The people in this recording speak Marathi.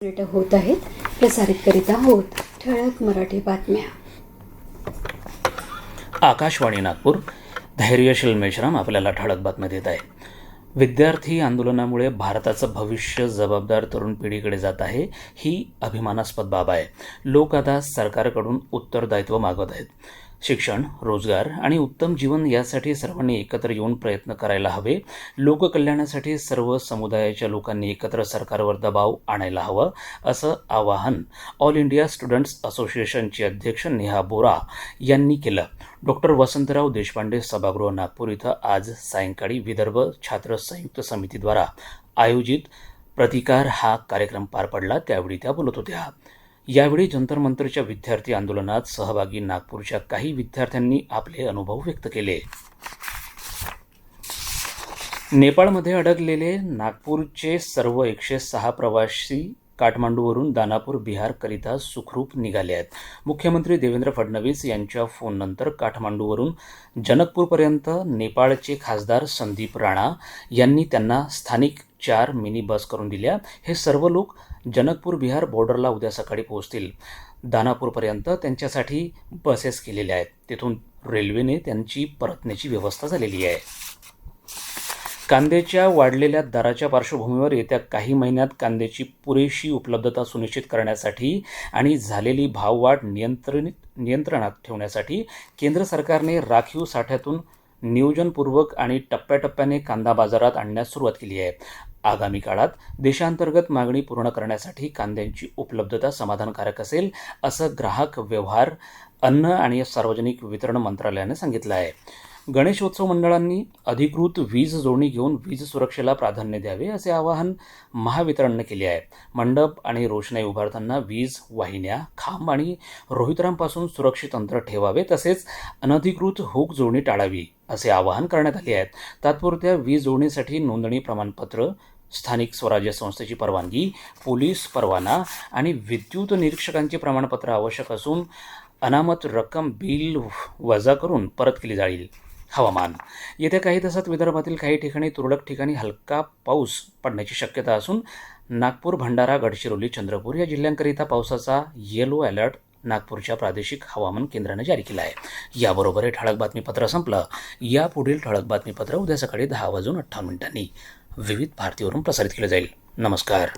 पर्यटक होत आहेत प्रसारित करीत आहोत ठळक मराठी बातम्या. आकाशवाणी नागपूर. धैर्यशील मेश्राम आपल्याला ठळक बातम्या देत आहे. विद्यार्थी आंदोलनामुळे भारताचं भविष्य जबाबदार तरुण पिढीकडे जात आहे, ही अभिमानास्पद बाब आहे. लोक आता सरकारकडून उत्तरदायित्व मागवत आहेत. शिक्षण, रोजगार आणि उत्तम जीवन यासाठी सर्वांनी एकत्र येऊन प्रयत्न करायला हवे. लोककल्याणासाठी सर्व समुदायाच्या लोकांनी एकत्र सरकारवर दबाव आणायला हवं, असं आवाहन ऑल इंडिया स्टुडंट्स असोसिएशनचे अध्यक्ष नेहा बोरा यांनी केलं. डॉक्टर वसंतराव देशपांडे सभागृह नागपूर इथं आज सायंकाळी विदर्भ छात्र संयुक्त समितीद्वारा आयोजित प्रतिकार हा कार्यक्रम पार पडला. त्यावेळी त्या बोलत होत्या. यावेळी जंतर मंतरच्या विद्यार्थी आंदोलनात सहभागी नागपूरच्या काही विद्यार्थ्यांनी आपले अनुभव व्यक्त केले. नेपाळमध्ये अडकलेले नागपूरचे सर्व 106 प्रवासी काठमांडूवरून दानापूर बिहारकरिता सुखरूप निघाले आहेत. मुख्यमंत्री देवेंद्र फडणवीस यांच्या फोननंतर काठमांडूवरून जनकपूरपर्यंत नेपाळचे खासदार संदीप राणा यांनी त्यांना स्थानिक 4 मिनी बस करून दिल्या. हे सर्व लोक जनकपूर बिहार बॉर्डरला उद्या सकाळी पोहोचतील. दानापूरपर्यंत त्यांच्यासाठी बसेस केलेल्या आहेत. तिथून रेल्वेने त्यांची परतण्याची व्यवस्था झालेली आहे. कांद्याच्या वाढलेल्या दराच्या पार्श्वभूमीवर येत्या काही महिन्यात कांद्याची पुरेशी उपलब्धता सुनिश्चित करण्यासाठी आणि झालेली भाववाढ नियंत्रणात ठेवण्यासाठी केंद्र सरकारने राखीव साठ्यातून नियोजनपूर्वक आणि टप्प्याटप्प्याने कांदा बाजारात आणण्यास सुरुवात केली आहे. आगामी काळात देशांतर्गत मागणी पूर्ण करण्यासाठी कांद्यांची उपलब्धता समाधानकारक असेल, असं ग्राहक व्यवहार, अन्न आणि सार्वजनिक वितरण मंत्रालयाने सांगितलं आहे. गणेशोत्सव मंडळांनी अधिकृत वीज जोडणी घेऊन वीज सुरक्षेला प्राधान्य द्यावे, असे आवाहन महावितरणने केले आहे. मंडप आणि रोषणाई उभारताना वीज वाहिन्या, खांब आणि रोहित्रांपासून सुरक्षित अंतर ठेवावे, तसेच अनधिकृत हुक जोडणी टाळावी, असे आवाहन करण्यात आले आहे. तात्पुरत्या वीज जोडणीसाठी नोंदणी प्रमाणपत्र, स्थानिक स्वराज्य संस्थेची परवानगी, पोलीस परवाना आणि विद्युत निरीक्षकांचे प्रमाणपत्र आवश्यक असून अनामत रक्कम बिल वजा करून परत केली जाईल. हवामान. येत्या काही तासात विदर्भातील काही ठिकाणी तुरळक ठिकाणी हलका पाऊस पडण्याची शक्यता असून नागपूर, भंडारा, गडचिरोली, चंद्रपूर या जिल्ह्यांकरिता पावसाचा येलो अलर्ट नागपूरच्या प्रादेशिक हवामान केंद्राने जारी केला आहे. याबरोबर हे ठळक बातमीपत्र संपलं. यापुढील ठळक बातमीपत्र उद्या सकाळी 10:58 विविध भारतीवरून प्रसारित केलं जाईल. नमस्कार.